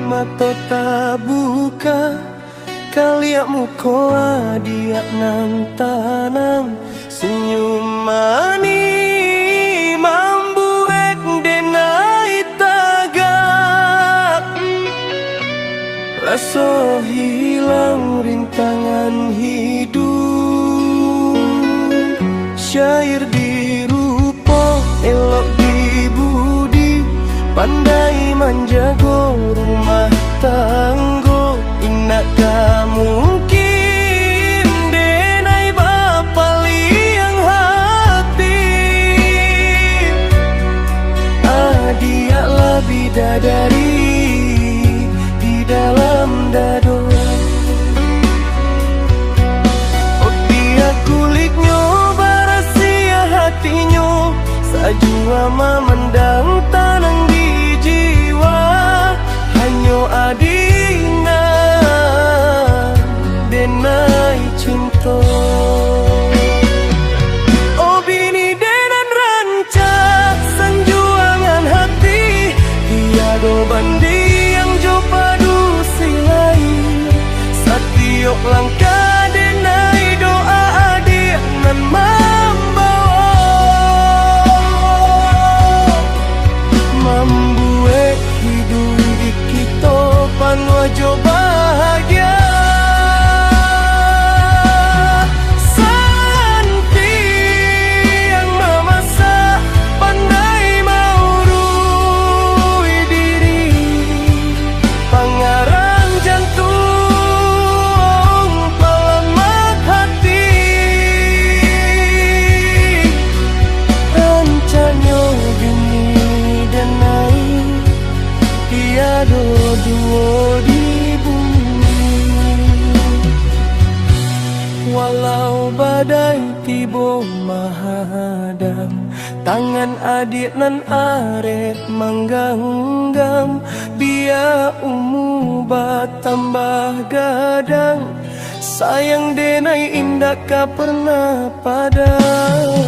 mata tak buka, kaliak muko adiak nang tanang senyum mani mambuek denai tagak. Rasa hilang rintangan hidup, syair dirupa elok dibudi, pandai menjaga rumah tangga. Inakah mungkin denai bapa liang hati, adiaklah bidadari di dalam dado. Oh dia kulitnya barasia hatinya, sajua memandang tanang di jiwa. Hanya adina denai cinta. Oh bini denan rancak sanjuangan hati, tiada bandi yang jo padu silai. Setiap langkah denai doa adik nan membuat hidup di kita pan wajo bahagia. Santi yang memasak, pandai maurui diri, pangarang jantung pelemak hati. Rancanya bini denai, tiada dua di bumi. Walau badai tiba mahadam, tangan adik nan arep menggenggam. Biar umur bertambah gadang, sayang denai indah ka pernah padam.